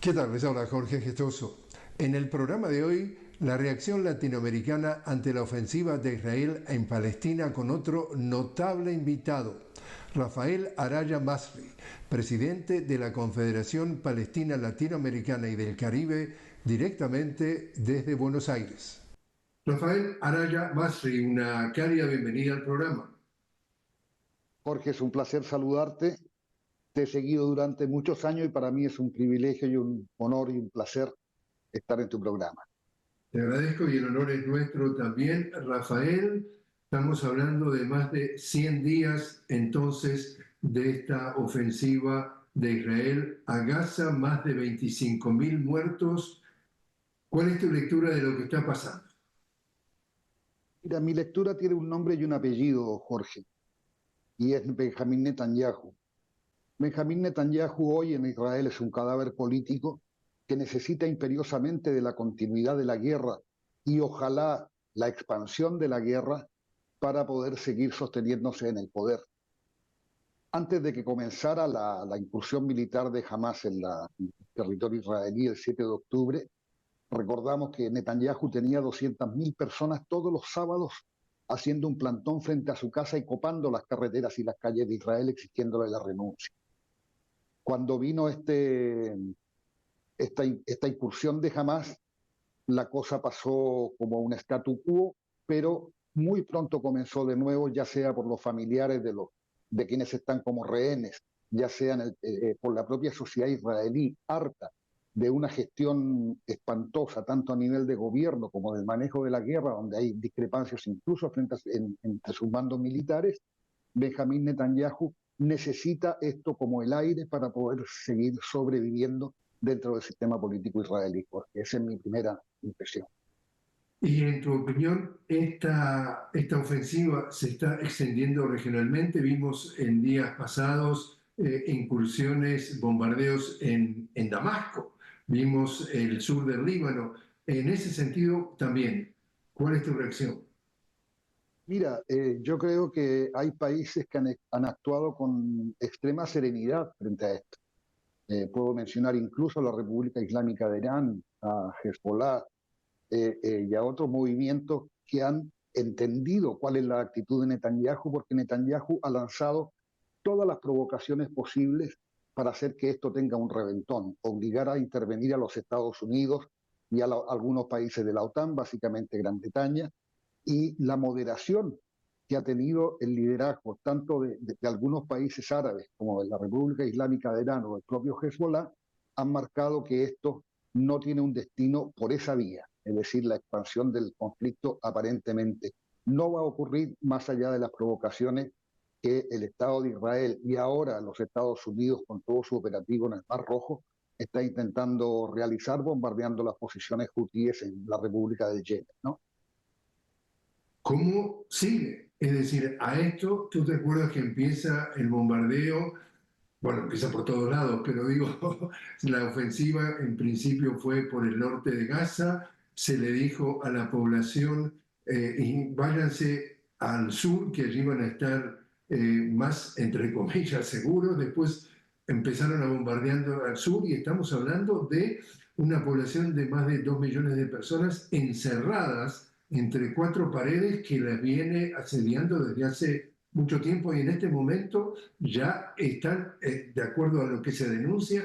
¿Qué tal? Les habla Jorge Gestoso. En el programa de hoy, la reacción latinoamericana ante la ofensiva de Israel en Palestina con otro notable invitado, Rafael Araya Masri, presidente de la Confederación Palestina Latinoamericana y del Caribe, directamente desde Buenos Aires. Rafael Araya Masri, una cálida bienvenida al programa. Jorge, es un placer saludarte. Te he seguido durante muchos años y para mí es un privilegio y un honor y un placer estar en tu programa. Te agradezco y el honor es nuestro también. Rafael, estamos hablando de más de 100 días entonces de esta ofensiva de Israel a Gaza, más de 25.000 muertos. ¿Cuál es tu lectura de lo que está pasando? Mira, mi lectura tiene un nombre y un apellido, Jorge, y es Benjamín Netanyahu. Benjamín Netanyahu hoy en Israel es un cadáver político que necesita imperiosamente de la continuidad de la guerra y ojalá la expansión de la guerra para poder seguir sosteniéndose en el poder. Antes de que comenzara la incursión militar de Hamas en el territorio israelí el 7 de octubre, recordamos que Netanyahu tenía 200.000 personas todos los sábados haciendo un plantón frente a su casa y copando las carreteras y las calles de Israel, exigiéndole la renuncia. Cuando vino esta incursión de Hamas, la cosa pasó como un statu quo, pero muy pronto comenzó de nuevo, ya sea por los familiares de quienes están como rehenes, ya sea por la propia sociedad israelí, harta de una gestión espantosa, tanto a nivel de gobierno como del manejo de la guerra, donde hay discrepancias incluso entre sus mandos militares. Benjamín Netanyahu necesita esto como el aire para poder seguir sobreviviendo dentro del sistema político israelí, porque esa es mi primera impresión. Y en tu opinión, esta ofensiva se está extendiendo regionalmente. Vimos en días pasados incursiones, bombardeos en Damasco. Vimos el sur del Líbano. En ese sentido, también, ¿cuál es tu reacción? Mira, yo creo que hay países que han actuado con extrema serenidad frente a esto. Puedo mencionar incluso a la República Islámica de Irán, a Hezbollah, y a otros movimientos que han entendido cuál es la actitud de Netanyahu, porque Netanyahu ha lanzado todas las provocaciones posibles para hacer que esto tenga un reventón, obligar a intervenir a los Estados Unidos y a algunos países de la OTAN, básicamente Gran Bretaña, y la moderación que ha tenido el liderazgo tanto de algunos países árabes como de la República Islámica de Irán o el propio Hezbollah, han marcado que esto no tiene un destino por esa vía, es decir, la expansión del conflicto aparentemente no va a ocurrir más allá de las provocaciones que el Estado de Israel y ahora los Estados Unidos con todo su operativo en el Mar Rojo está intentando realizar bombardeando las posiciones hutíes en la República del Yemen, ¿no? ¿Cómo sigue? Es decir, a esto, ¿tú te acuerdas que empieza el bombardeo? Bueno, empieza por todos lados, pero digo, la ofensiva en principio fue por el norte de Gaza, se le dijo a la población, y váyanse al sur, que allí van a estar más, entre comillas, seguros. Después empezaron a bombardeando al sur y estamos hablando de una población de más de 2 millones de personas encerradas entre cuatro paredes que las viene asediando desde hace mucho tiempo y en este momento ya están, de acuerdo a lo que se denuncia,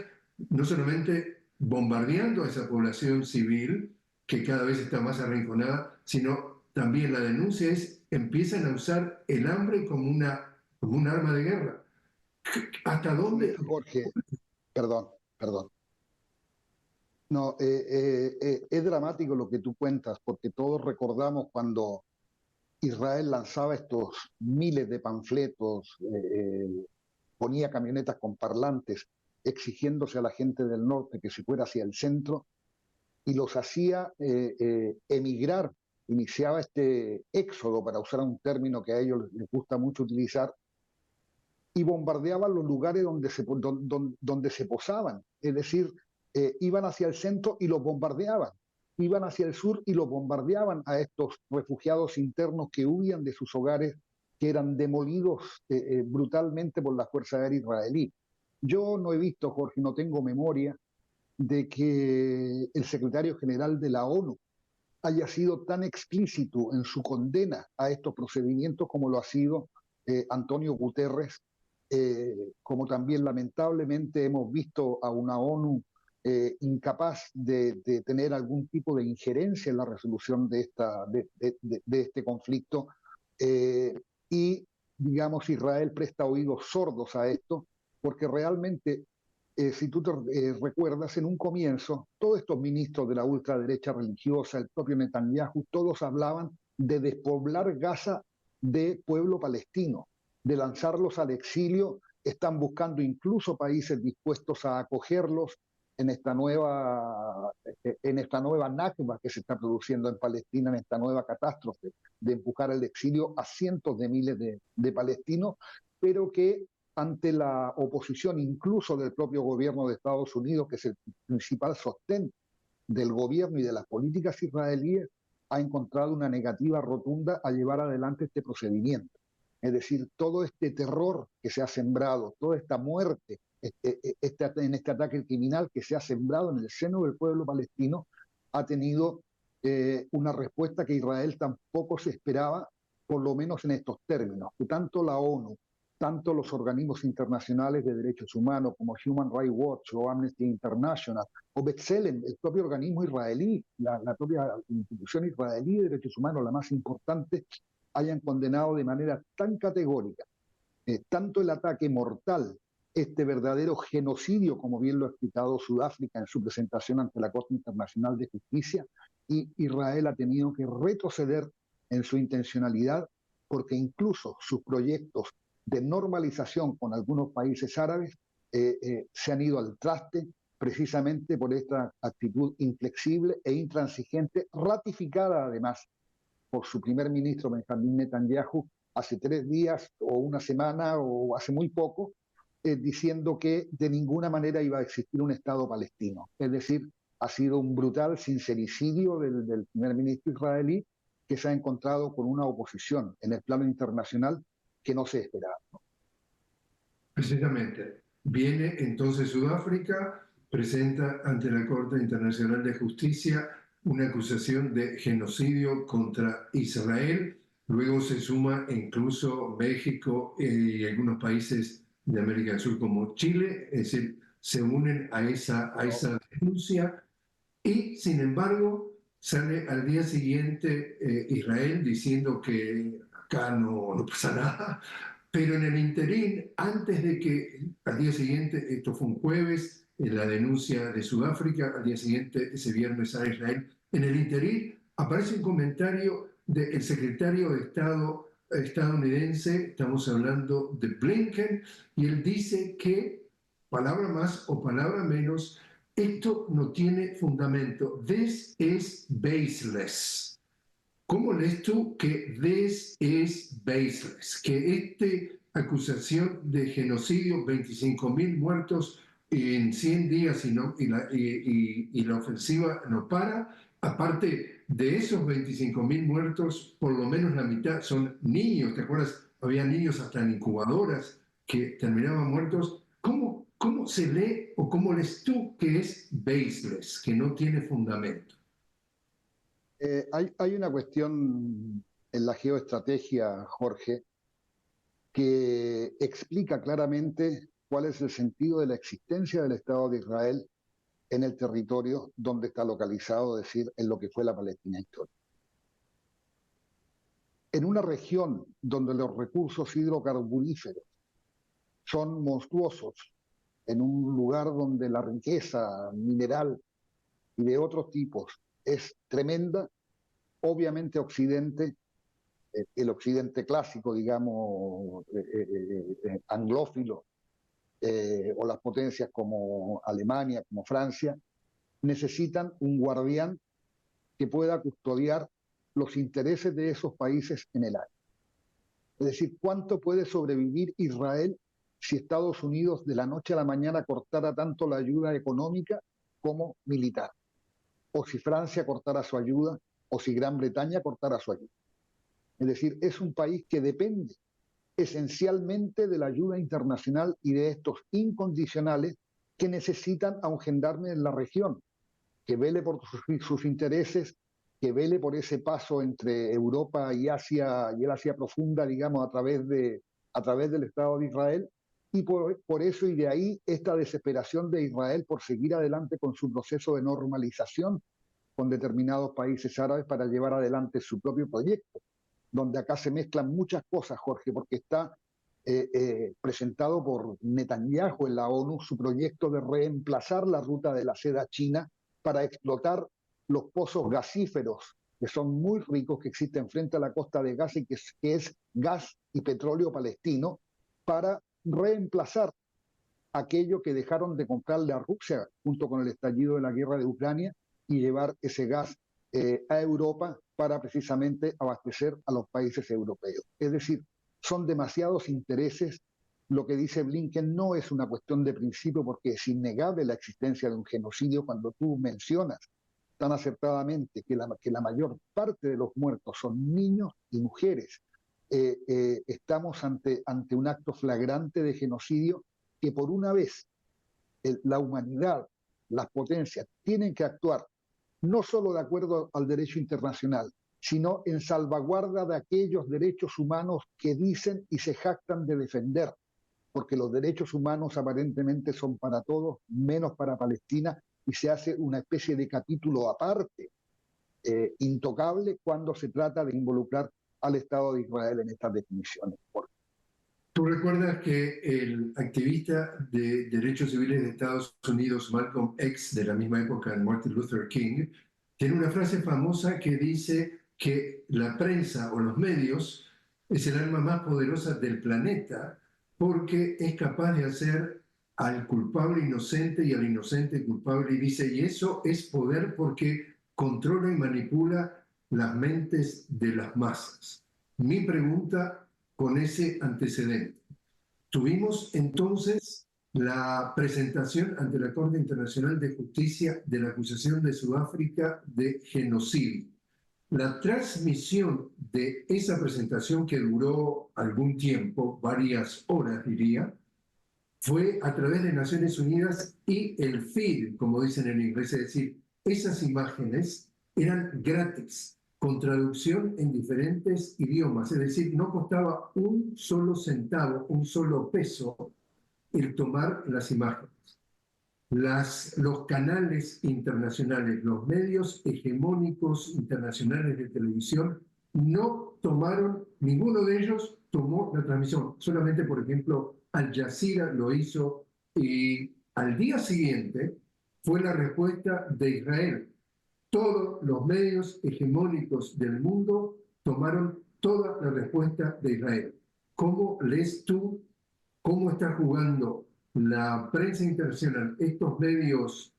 no solamente bombardeando a esa población civil que cada vez está más arrinconada, sino también la denuncia es empiezan a usar el hambre como un arma de guerra. ¿Hasta dónde? Mira, Jorge, perdón. No, es dramático lo que tú cuentas, porque todos recordamos cuando Israel lanzaba estos miles de panfletos, ponía camionetas con parlantes, exigiéndose a la gente del norte que se fuera hacia el centro y los hacía emigrar, iniciaba este éxodo, para usar un término que a ellos les gusta mucho utilizar, y bombardeaban los lugares donde se posaban. Es decir, iban hacia el centro y los bombardeaban. Iban hacia el sur y los bombardeaban a estos refugiados internos que huían de sus hogares, que eran demolidos brutalmente por la Fuerza Aérea Israelí. Yo no he visto, Jorge, no tengo memoria de que el secretario general de la ONU haya sido tan explícito en su condena a estos procedimientos como lo ha sido Antonio Guterres, como también lamentablemente hemos visto a una ONU incapaz de tener algún tipo de injerencia en la resolución de este conflicto, y, digamos, Israel presta oídos sordos a esto, porque realmente, si tú te recuerdas, en un comienzo, todos estos ministros de la ultraderecha religiosa, el propio Netanyahu, todos hablaban de despoblar Gaza de pueblo palestino, de lanzarlos al exilio. Están buscando incluso países dispuestos a acogerlos en esta nueva Nakba que se está produciendo en Palestina, en esta nueva catástrofe de empujar al exilio a cientos de miles de palestinos, pero que ante la oposición incluso del propio gobierno de Estados Unidos, que es el principal sostén del gobierno y de las políticas israelíes, ha encontrado una negativa rotunda a llevar adelante este procedimiento. Es decir, todo este terror que se ha sembrado, toda esta muerte en este ataque criminal que se ha sembrado en el seno del pueblo palestino, ha tenido una respuesta que Israel tampoco se esperaba, por lo menos en estos términos, que tanto la ONU, tanto los organismos internacionales de derechos humanos como Human Rights Watch o Amnesty International o B'Tselem, el propio organismo israelí, la propia institución israelí de derechos humanos, la más importante, hayan condenado de manera tan categórica tanto el ataque mortal, este verdadero genocidio, como bien lo ha explicado Sudáfrica en su presentación ante la Corte Internacional de Justicia, y Israel ha tenido que retroceder en su intencionalidad porque incluso sus proyectos de normalización con algunos países árabes se han ido al traste precisamente por esta actitud inflexible e intransigente, ratificada además por su primer ministro Benjamín Netanyahu hace 3 días o una semana o hace muy poco, diciendo que de ninguna manera iba a existir un Estado palestino. Es decir, ha sido un brutal sincericidio del primer ministro israelí, que se ha encontrado con una oposición en el plano internacional que no se esperaba. Precisamente. Viene entonces Sudáfrica, presenta ante la Corte Internacional de Justicia una acusación de genocidio contra Israel. Luego se suma incluso México y algunos países de América del Sur como Chile, es decir, se unen a esa denuncia y, sin embargo, sale al día siguiente Israel diciendo que acá no pasa nada, pero en el interín, antes de que al día siguiente, esto fue un jueves, en la denuncia de Sudáfrica, al día siguiente, ese viernes a Israel, en el interín aparece un comentario del secretario de Estado estadounidense, estamos hablando de Blinken, y él dice que, palabra más o palabra menos, esto no tiene fundamento. This is baseless. ¿Cómo lees tú que this is baseless? Que esta acusación de genocidio, 25.000 muertos en 100 días y la ofensiva no para. Aparte de esos 25.000 muertos, por lo menos la mitad son niños. ¿Te acuerdas? Había niños hasta en incubadoras que terminaban muertos. ¿Cómo se lee o cómo lees tú que es baseless, que no tiene fundamento? Hay una cuestión en la geoestrategia, Jorge, que explica claramente cuál es el sentido de la existencia del Estado de Israel en el territorio donde está localizado, es decir, en lo que fue la Palestina histórica. En una región donde los recursos hidrocarburíferos son monstruosos, en un lugar donde la riqueza mineral y de otros tipos es tremenda, obviamente Occidente, el Occidente clásico, digamos, anglófilo, o las potencias como Alemania, como Francia, necesitan un guardián que pueda custodiar los intereses de esos países en el área. Es decir, ¿cuánto puede sobrevivir Israel si Estados Unidos de la noche a la mañana cortara tanto la ayuda económica como militar? O si Francia cortara su ayuda, o si Gran Bretaña cortara su ayuda. Es decir, es un país que depende esencialmente de la ayuda internacional y de estos incondicionales que necesitan a un gendarme en la región, que vele por sus intereses, que vele por ese paso entre Europa y Asia, y el Asia profunda, digamos, a través del Estado de Israel, y por eso y de ahí esta desesperación de Israel por seguir adelante con su proceso de normalización con determinados países árabes para llevar adelante su propio proyecto, donde acá se mezclan muchas cosas, Jorge, porque está presentado por Netanyahu en la ONU su proyecto de reemplazar la ruta de la seda china para explotar los pozos gasíferos, que son muy ricos, que existen frente a la costa de Gaza y que es gas y petróleo palestino, para reemplazar aquello que dejaron de comprarle a Rusia junto con el estallido de la guerra de Ucrania y llevar ese gas a Europa para precisamente abastecer a los países europeos. Es decir, son demasiados intereses. Lo que dice Blinken no es una cuestión de principio porque es innegable la existencia de un genocidio cuando tú mencionas tan acertadamente que la mayor parte de los muertos son niños y mujeres. Estamos ante un acto flagrante de genocidio que por una vez la humanidad, las potencias, tienen que actuar no solo de acuerdo al derecho internacional, sino en salvaguarda de aquellos derechos humanos que dicen y se jactan de defender, porque los derechos humanos aparentemente son para todos, menos para Palestina, y se hace una especie de capítulo aparte, intocable, cuando se trata de involucrar al Estado de Israel en estas definiciones. Tú recuerdas que el activista de derechos civiles de Estados Unidos, Malcolm X, de la misma época, Martin Luther King, tiene una frase famosa que dice que la prensa o los medios es el arma más poderosa del planeta porque es capaz de hacer al culpable inocente y al inocente culpable. Y dice, y eso es poder porque controla y manipula las mentes de las masas. Mi pregunta con ese antecedente. Tuvimos entonces la presentación ante la Corte Internacional de Justicia de la acusación de Sudáfrica de genocidio. La transmisión de esa presentación, que duró algún tiempo, varias horas diría, fue a través de Naciones Unidas y el feed, como dicen en inglés, es decir, esas imágenes eran gratis, con traducción en diferentes idiomas, es decir, no costaba un solo centavo, un solo peso el tomar las imágenes. Los canales internacionales, los medios hegemónicos internacionales de televisión no tomaron, ninguno de ellos tomó la transmisión. Solamente, por ejemplo, Al Jazeera lo hizo y al día siguiente fue la respuesta de Israel. Todos los medios hegemónicos del mundo tomaron toda la respuesta de Israel. ¿Cómo lees tú cómo está jugando la prensa internacional, estos medios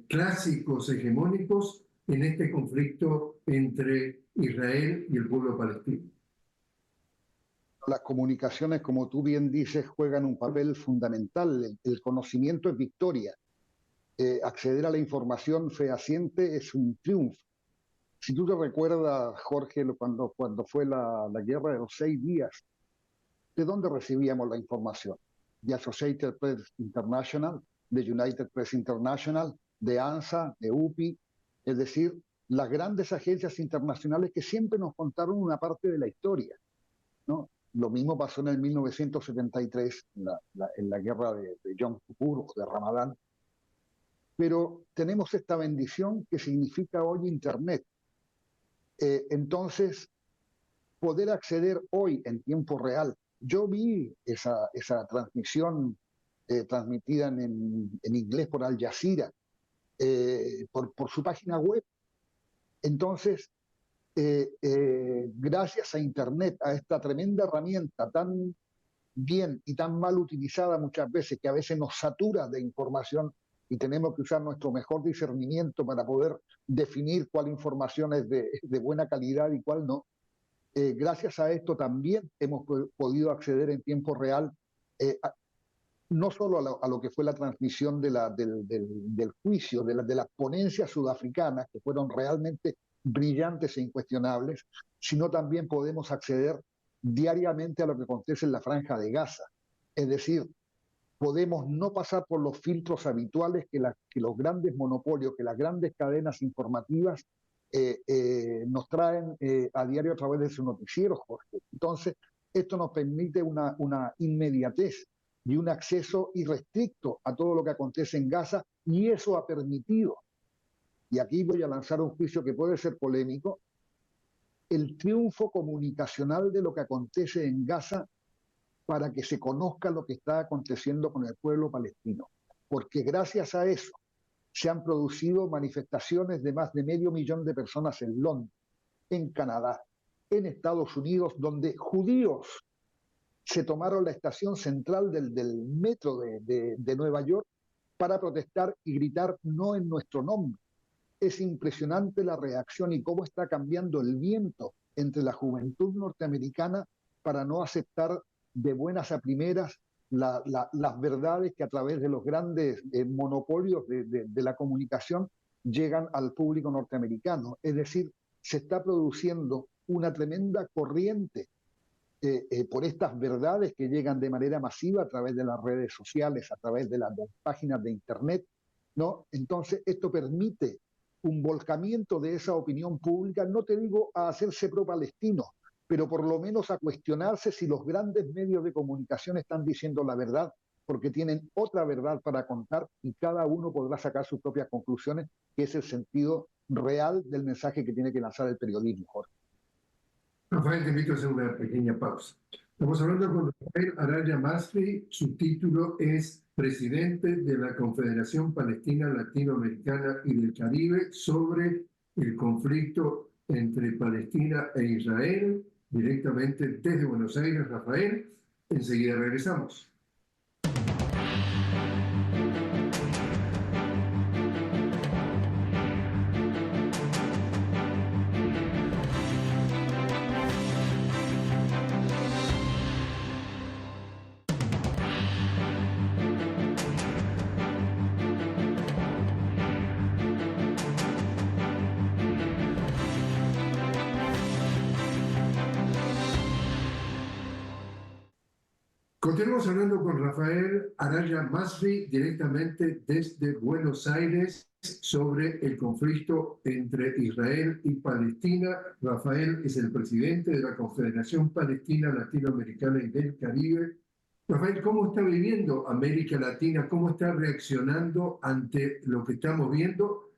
clásicos, hegemónicos, en este conflicto entre Israel y el pueblo palestino? Las comunicaciones, como tú bien dices, juegan un papel fundamental. El conocimiento es victoria. Acceder a la información fehaciente es un triunfo. Si tú te recuerdas, Jorge, cuando fue la guerra de los 6 días, ¿de dónde recibíamos la información? De Associated Press International, de United Press International, de ANSA, de UPI, es decir, las grandes agencias internacionales que siempre nos contaron una parte de la historia, ¿no? Lo mismo pasó en el 1973, en la guerra de Yom Kippur, de Ramadán. Pero tenemos esta bendición que significa hoy Internet. Entonces, poder acceder hoy en tiempo real. Yo vi esa transmisión transmitida en inglés por Al Jazeera, por su página web. Entonces, gracias a Internet, a esta tremenda herramienta tan bien y tan mal utilizada muchas veces, que a veces nos satura de información y tenemos que usar nuestro mejor discernimiento para poder definir cuál información es de buena calidad y cuál no. Gracias a esto también hemos podido acceder en tiempo real no solo a lo que fue la transmisión del juicio, de las ponencias sudafricanas, que fueron realmente brillantes e incuestionables, sino también podemos acceder diariamente a lo que acontece en la Franja de Gaza. Es decir, podemos no pasar por los filtros habituales que los grandes monopolios, que las grandes cadenas informativas nos traen a diario a través de sus noticieros, Jorge. Entonces, esto nos permite una inmediatez y un acceso irrestricto a todo lo que acontece en Gaza, y eso ha permitido, y aquí voy a lanzar un juicio que puede ser polémico, el triunfo comunicacional de lo que acontece en Gaza para que se conozca lo que está aconteciendo con el pueblo palestino. Porque gracias a eso se han producido manifestaciones de más de 500.000 de personas en Londres, en Canadá, en Estados Unidos, donde judíos se tomaron la estación central del metro de Nueva York para protestar y gritar no en nuestro nombre. Es impresionante la reacción y cómo está cambiando el viento entre la juventud norteamericana para no aceptar de buenas a primeras las verdades que a través de los grandes monopolios de la comunicación llegan al público norteamericano. Es decir, se está produciendo una tremenda corriente por estas verdades que llegan de manera masiva a través de las redes sociales, a través de las páginas de Internet, ¿no? Entonces, esto permite un volcamiento de esa opinión pública, no te digo a hacerse pro-palestino, pero por lo menos a cuestionarse si los grandes medios de comunicación están diciendo la verdad, porque tienen otra verdad para contar y cada uno podrá sacar sus propias conclusiones, que es el sentido real del mensaje que tiene que lanzar el periodismo, Jorge. Rafael, te invito a hacer una pequeña pausa. Estamos hablando con Rafael Araya Masri. Su título es Presidente de la Confederación Palestina Latinoamericana y del Caribe sobre el conflicto entre Palestina e Israel, directamente desde Buenos Aires. Rafael, enseguida regresamos. Continuamos hablando con Rafael Araya Masri directamente desde Buenos Aires sobre el conflicto entre Israel y Palestina. Rafael es el presidente de la Confederación Palestina Latinoamericana y del Caribe. Rafael, ¿cómo está viviendo América Latina? ¿Cómo está reaccionando ante lo que estamos viendo?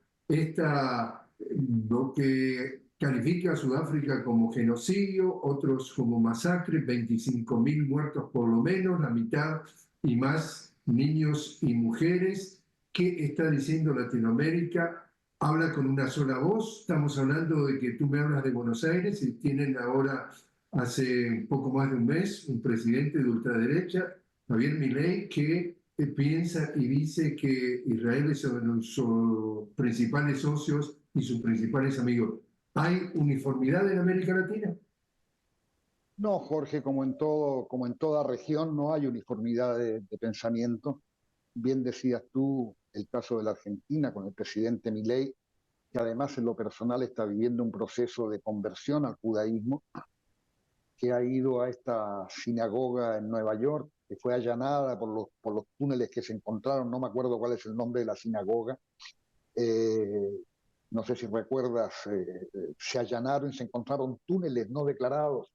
Lo que califica a Sudáfrica como genocidio, otros como masacre, 25.000 muertos por lo menos, la mitad y más niños y mujeres. ¿Qué está diciendo Latinoamérica? Habla con una sola voz. Estamos hablando de que tú me hablas de Buenos Aires y tienen ahora, hace un poco más de un mes, un presidente de ultraderecha, Javier Milei, que piensa y dice que Israel es uno de sus principales socios y sus principales amigos. ¿Hay uniformidad en América Latina? No, Jorge, como en toda región, no hay uniformidad de pensamiento. Bien decías tú el caso de la Argentina con el presidente Milei, que además en lo personal está viviendo un proceso de conversión al judaísmo, que ha ido a esta sinagoga en Nueva York, que fue allanada por los túneles que se encontraron, no me acuerdo cuál es el nombre de la sinagoga. No sé si recuerdas, se allanaron y se encontraron túneles no declarados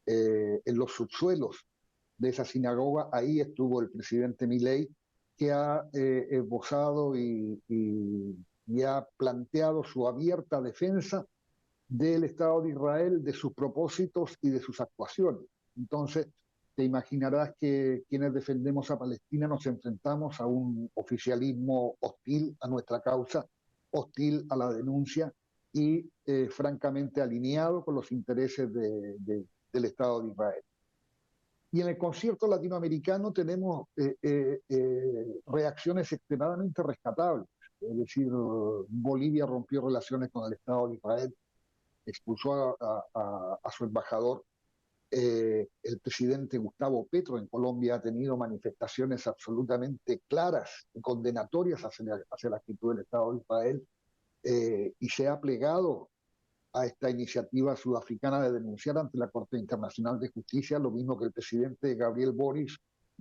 en los subsuelos de esa sinagoga. Ahí estuvo el presidente Milei, que ha esbozado y ha planteado su abierta defensa del Estado de Israel, de sus propósitos y de sus actuaciones. Entonces, te imaginarás que quienes defendemos a Palestina nos enfrentamos a un oficialismo hostil a nuestra causa, hostil a la denuncia y francamente alineado con los intereses del Estado de Israel. Y en el concierto latinoamericano tenemos reacciones extremadamente rescatables. Es decir, Bolivia rompió relaciones con el Estado de Israel, expulsó a su embajador. El presidente Gustavo Petro en Colombia ha tenido manifestaciones absolutamente claras y condenatorias hacia la actitud del Estado de Israel, y se ha plegado a esta iniciativa sudafricana de denunciar ante la Corte Internacional de Justicia, lo mismo que el presidente Gabriel Boric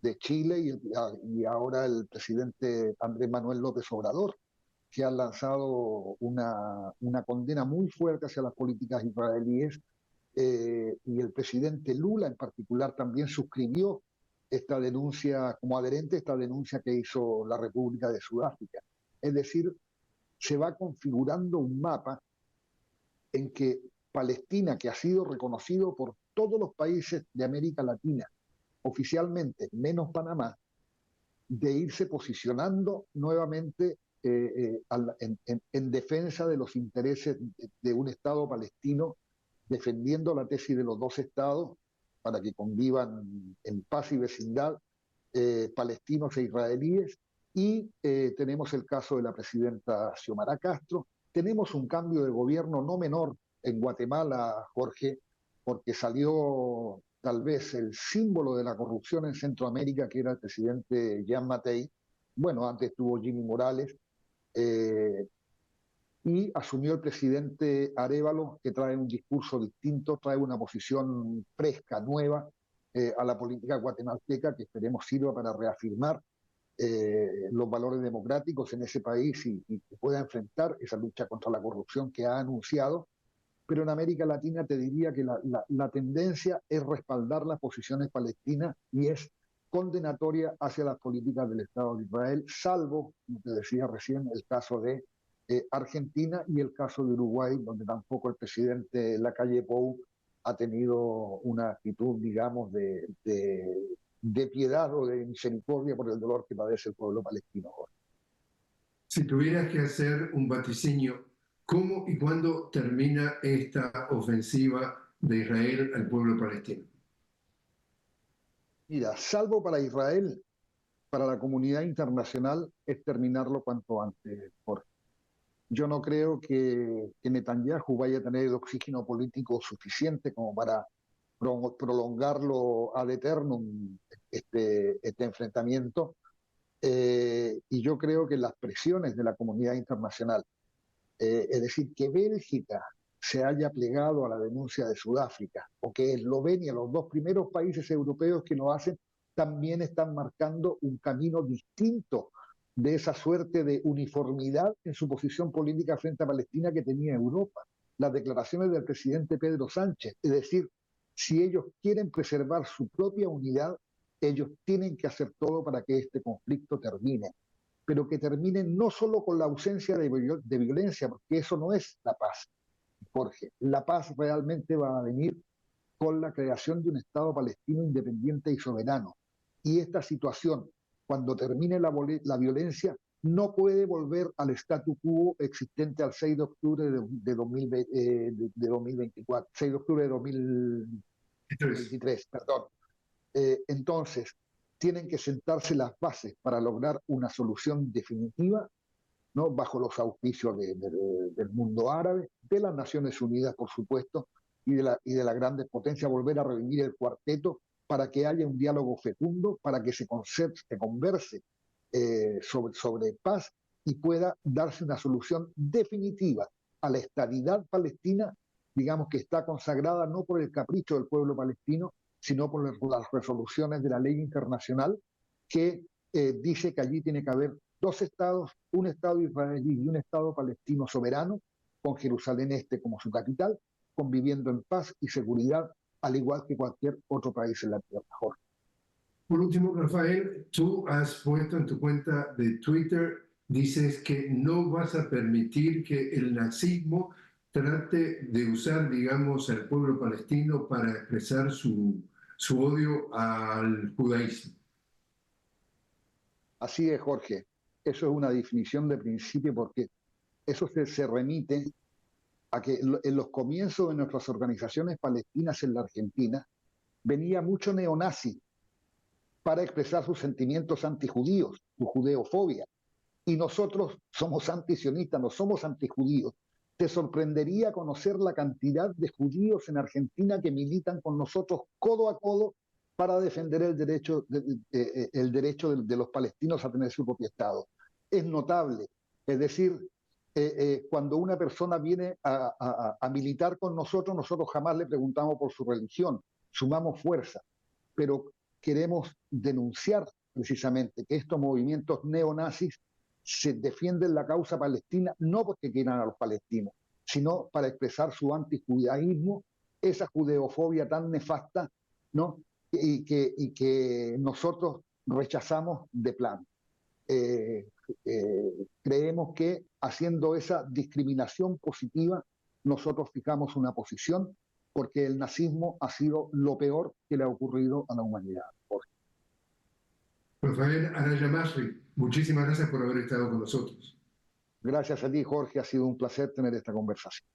de Chile y ahora el presidente Andrés Manuel López Obrador, que han lanzado una condena muy fuerte hacia las políticas israelíes, y el presidente Lula en particular también suscribió esta denuncia, como adherente a esta denuncia que hizo la República de Sudáfrica. Es decir, se va configurando un mapa en que Palestina, que ha sido reconocido por todos los países de América Latina, oficialmente, menos Panamá, de irse posicionando nuevamente en defensa de los intereses de un Estado palestino, defendiendo la tesis de los dos Estados para que convivan en paz y vecindad palestinos e israelíes. Y tenemos el caso de la presidenta Xiomara Castro. Tenemos un cambio de gobierno no menor en Guatemala, Jorge, porque salió tal vez el símbolo de la corrupción en Centroamérica, que era el presidente Jean Matei. Bueno, antes estuvo Jimmy Morales, y asumió el presidente Arévalo, que trae un discurso distinto, trae una posición fresca, nueva, a la política guatemalteca, que esperemos sirva para reafirmar los valores democráticos en ese país y que pueda enfrentar esa lucha contra la corrupción que ha anunciado. Pero en América Latina te diría que la tendencia es respaldar las posiciones palestinas y es condenatoria hacia las políticas del Estado de Israel, salvo, como te decía recién, el caso de Argentina y el caso de Uruguay, donde tampoco el presidente Lacalle Pou ha tenido una actitud, digamos, de piedad o de misericordia por el dolor que padece el pueblo palestino. Si tuvieras que hacer un vaticinio, ¿cómo y cuándo termina esta ofensiva de Israel al pueblo palestino? Mira, salvo para Israel, para la comunidad internacional es terminarlo cuanto antes, Jorge. Yo no creo que Netanyahu vaya a tener el oxígeno político suficiente como para prolongarlo ad eternum este enfrentamiento. Y yo creo que las presiones de la comunidad internacional, es decir, que Bélgica se haya plegado a la denuncia de Sudáfrica o que Eslovenia, los dos primeros países europeos que lo hacen, también están marcando un camino distinto de esa suerte de uniformidad en su posición política frente a Palestina que tenía Europa. Las declaraciones del presidente Pedro Sánchez, es decir, si ellos quieren preservar su propia unidad, ellos tienen que hacer todo para que este conflicto termine, pero que termine no solo con la ausencia de violencia, porque eso no es la paz, Jorge. La paz realmente va a venir con la creación de un Estado palestino independiente y soberano. Y esta situación, cuando termine la violencia, no puede volver al statu quo existente al 6 de octubre de 2024, 6 de octubre de 2023, perdón. Entonces, tienen que sentarse las bases para lograr una solución definitiva, ¿no? Bajo los auspicios del mundo árabe, de las Naciones Unidas, por supuesto, y de las grandes potencias, volver a revivir el cuarteto para que haya un diálogo fecundo, para que se converse sobre paz y pueda darse una solución definitiva a la estadidad palestina, digamos que está consagrada no por el capricho del pueblo palestino, sino por las resoluciones de la ley internacional que dice que allí tiene que haber dos estados, un estado israelí y un estado palestino soberano, con Jerusalén Este como su capital, conviviendo en paz y seguridad, al igual que cualquier otro país en la tierra. Jorge. Por último, Rafael, tú has puesto en tu cuenta de Twitter, dices que no vas a permitir que el nazismo trate de usar, digamos, al pueblo palestino para expresar su odio al judaísmo. Así es, Jorge. Eso es una definición de principio porque eso se remite a que en los comienzos de nuestras organizaciones palestinas en la Argentina venía mucho neonazi para expresar sus sentimientos antijudíos, su judeofobia. Y nosotros somos antisionistas, no somos antijudíos. Te sorprendería conocer la cantidad de judíos en Argentina que militan con nosotros codo a codo para defender el derecho de los palestinos a tener su propio Estado. Es notable. Es decir, cuando una persona viene a militar con nosotros, nosotros jamás le preguntamos por su religión, sumamos fuerza. Pero queremos denunciar precisamente que estos movimientos neonazis se defienden la causa palestina no porque quieran a los palestinos, sino para expresar su antijudaísmo, esa judeofobia tan nefasta, ¿no? Y que nosotros rechazamos de plano. Creemos que haciendo esa discriminación positiva, nosotros fijamos una posición, porque el nazismo ha sido lo peor que le ha ocurrido a la humanidad. Rafael Araya Masri, muchísimas gracias por haber estado con nosotros. Gracias a ti, Jorge, ha sido un placer tener esta conversación.